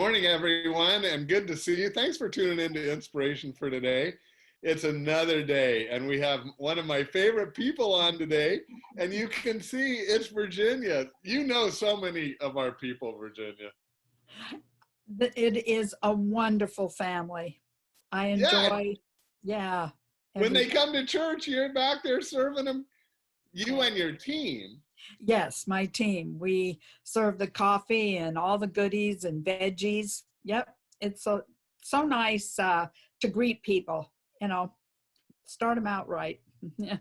morning, everyone, and good to see you. Thanks for tuning in to Inspiration for Today. It's another day, and we have one of my favorite people on today, and you can see it's Virginia. You know so many of our people, Virginia. It is a wonderful family. I enjoy, yeah. When they come to church, you're back there serving them, you and your team. Yes, my team. We serve the coffee and all the goodies and veggies. Yep, it's so nice to greet people, start them out right. Yeah.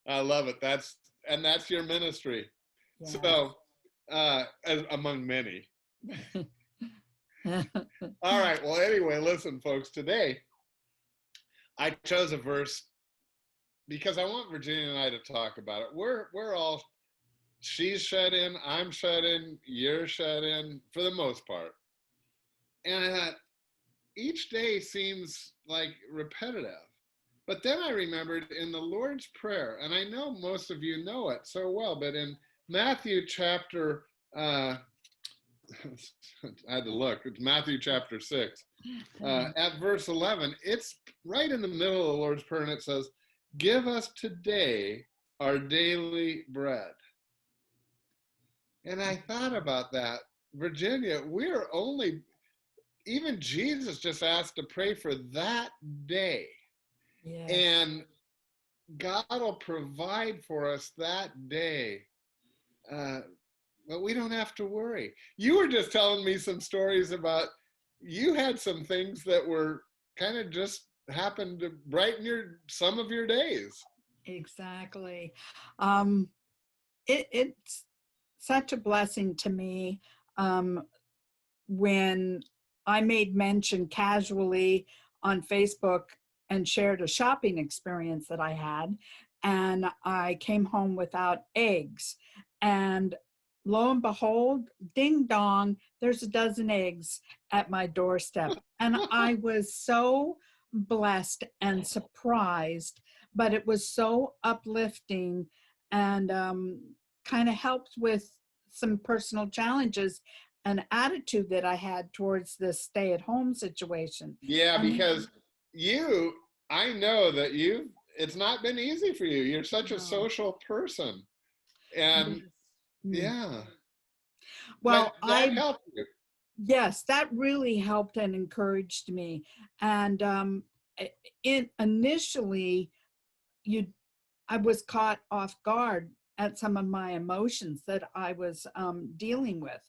I love it. That's your ministry. Yeah. So, among many. All right. Well, anyway, listen, folks, today I chose a verse because I want Virginia and I to talk about it. We're all, she's shut in, I'm shut in, you're shut in for the most part. And I thought, each day seems like repetitive. But then I remembered in the Lord's Prayer, and I know most of you know it so well, but in Matthew chapter, I had to look, it's Matthew chapter 6, at verse 11, it's right in the middle of the Lord's Prayer, and it says, "Give us today our daily bread." And I thought about that. Virginia, we're only, even Jesus just asked to pray for that day. Yes. And God will provide for us that day. But we don't have to worry. You were just telling me some stories about, you had some things that were kind of just happened to brighten some of your days. Exactly. It's such a blessing to me when I made mention casually on Facebook and shared a shopping experience that I had, and I came home without eggs, and lo and behold, ding dong, there's a dozen eggs at my doorstep. And I was so blessed and surprised, but it was so uplifting and kind of helped with some personal challenges and attitude that I had towards this stay-at-home situation. Yeah, because I know that it's not been easy for you. You're such a social person. And yeah. Well, that helped you. Yes, that really helped and encouraged me. And initially, I was caught off guard at some of my emotions that I was dealing with.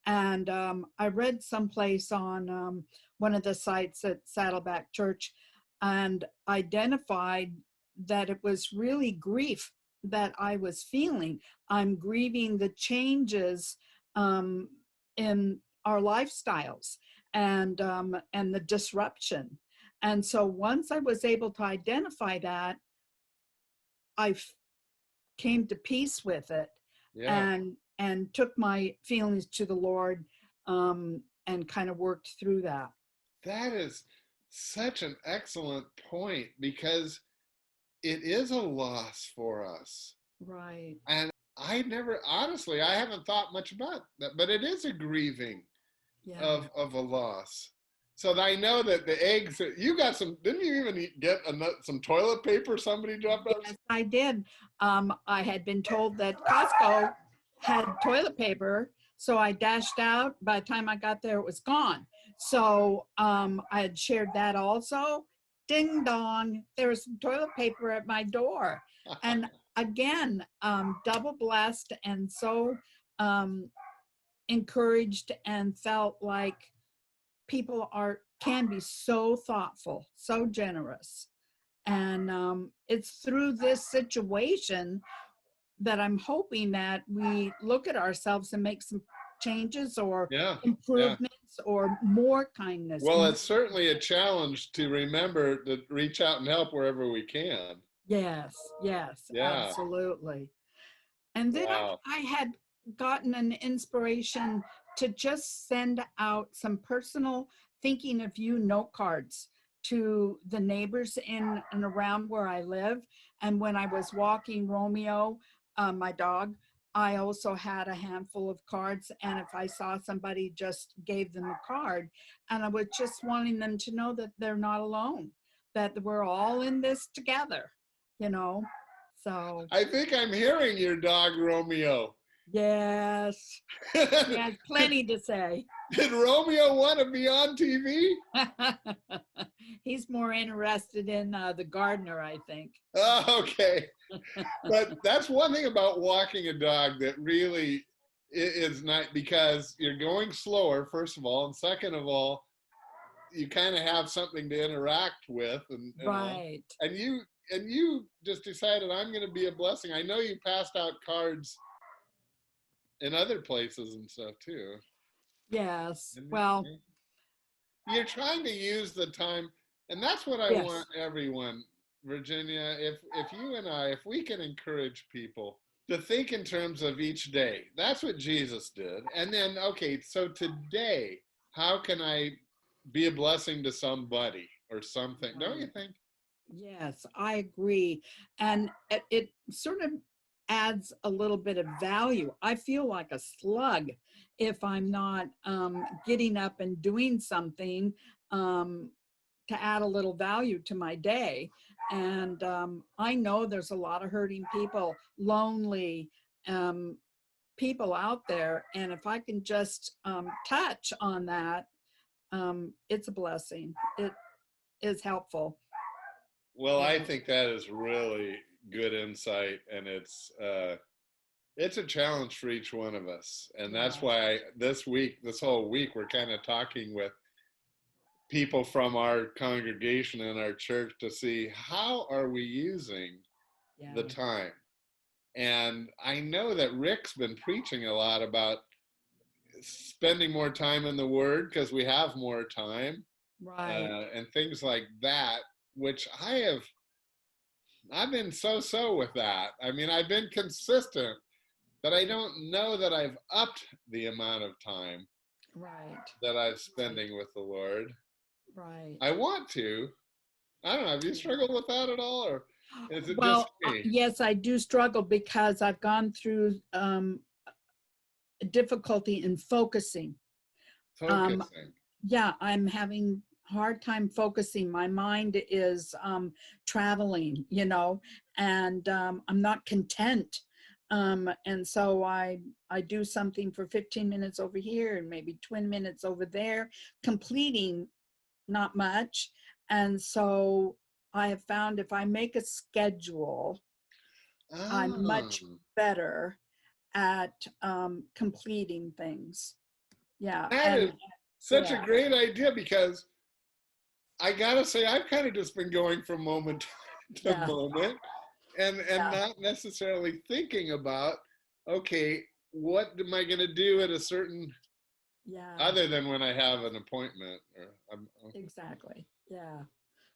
And I read someplace on one of the sites at Saddleback Church and identified that it was really grief that I was feeling. I'm grieving the changes in our lifestyles and the disruption. And so once I was able to identify that, I came to peace with it. Yeah. And took my feelings to the Lord and kind of worked through that. That is such an excellent point, because it is a loss for us. Right. And I haven't thought much about that, but it is a grieving of a loss. So I know that the eggs, you got didn't you even get some toilet paper somebody dropped off? Yes, I did. I had been told that Costco had toilet paper, so I dashed out. By the time I got there, it was gone. So I had shared that also. Ding dong, there was some toilet paper at my door. And again, double blessed and so encouraged, and felt like people can be so thoughtful, so generous. And it's through this situation that I'm hoping that we look at ourselves and make some changes or improvements or more kindness. Well, it's certainly a challenge to remember to reach out and help wherever we can. Yes, absolutely. And then I had gotten an inspiration to just send out some personal thinking of you note cards to the neighbors in and around where I live. And when I was walking Romeo, my dog, I also had a handful of cards, and if I saw somebody, just gave them a card, and I was just wanting them to know that they're not alone, that we're all in this together, you know. So I think I'm hearing your dog Romeo. yes, he has plenty to say. Did Romeo want to be on TV? He's more interested in the gardener, I think. Oh, okay. But that's one thing about walking a dog that really is not, because you're going slower, first of all, and second of all, you kind of have something to interact with, and Right. and you just decided, I'm going to be a blessing. I know you passed out cards in other places and stuff too. Yes. And Well, you're trying to use the time, and that's what I yes. want everyone, Virginia. If you and I, if we can encourage people to think in terms of each day, that's what Jesus did. And then, okay, so today, how can I be a blessing to somebody or something? Don't you think? Yes, I agree. And it sort of adds a little bit of value. I feel like a slug if I'm not getting up and doing something to add a little value to my day. And I know there's a lot of hurting people, lonely people out there. And if I can just touch on that, it's a blessing. It is helpful. Well, I Yeah. think that is really good insight, and it's a challenge for each one of us. And that's Yeah. why this whole week, we're kind of talking with people from our congregation and our church to see how are we using the Yeah. time. And I know that Rick's been preaching a lot about spending more time in the Word because we have more time, Right. and things like that, which I've been so with that. I mean, I've been consistent, but I don't know that I've upped the amount of time Right. that I'm spending with the Lord. Right. I want to. I don't know. Have you struggled with that at all, or is it just Well, me? yes, I do struggle because I've gone through difficulty in focusing. Um, Focusing. yeah, I'm having hard time focusing. My mind is traveling, you know, and I'm not content. And so I do something for 15 minutes over here and maybe 20 minutes over there, completing not much. And so I have found if I make a schedule, I'm Ah, much better at completing things. Yeah. that is And such a yeah, great idea, because I gotta say, I've kind of just been going from moment to yeah, moment, and yeah, not necessarily thinking about, okay, what am I going to do at a certain, yeah, other than when I have an appointment, or exactly. Yeah,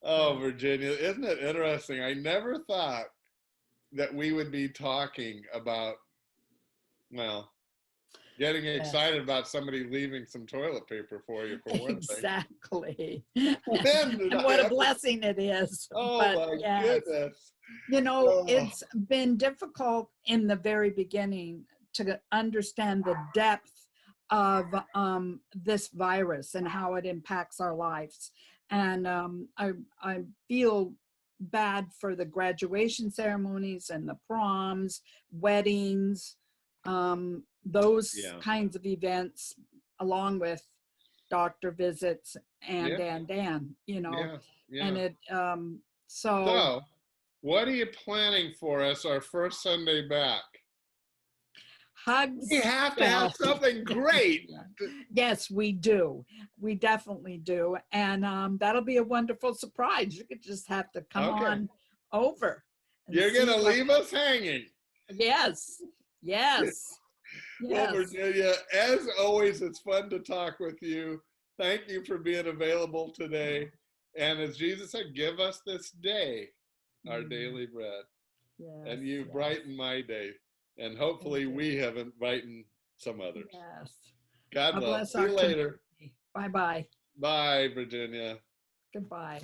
oh, yeah, Virginia, isn't it interesting? I never thought that we would be talking about, well, getting yes, excited about somebody leaving some toilet paper for you, for one thing. exactly. When did And I what a ever? blessing it is. Oh But my yes, goodness. you know, Oh, it's been difficult in the very beginning to understand the depth of this virus and how it impacts our lives. And I feel bad for the graduation ceremonies and the proms, weddings, those yeah, kinds of events, along with doctor visits yeah, and, you know, yeah, and yeah. it, so So, what are you planning for us our first Sunday back? We hugs, have to have well, something great. yes, we do. We definitely do. And that'll be a wonderful surprise. You could just have to come Okay. on over and You're going see to what, leave us hanging. yes, yes, Well, yes. Virginia, as always, it's fun to talk with you. Thank you for being available today. And as Jesus said, give us this day our Mm, daily bread. yes, And you yes. brighten my day. And Thank hopefully you. we have brightened some others. Yes. God God bless. bless See our you later. community. Bye bye. Bye, Virginia. Goodbye.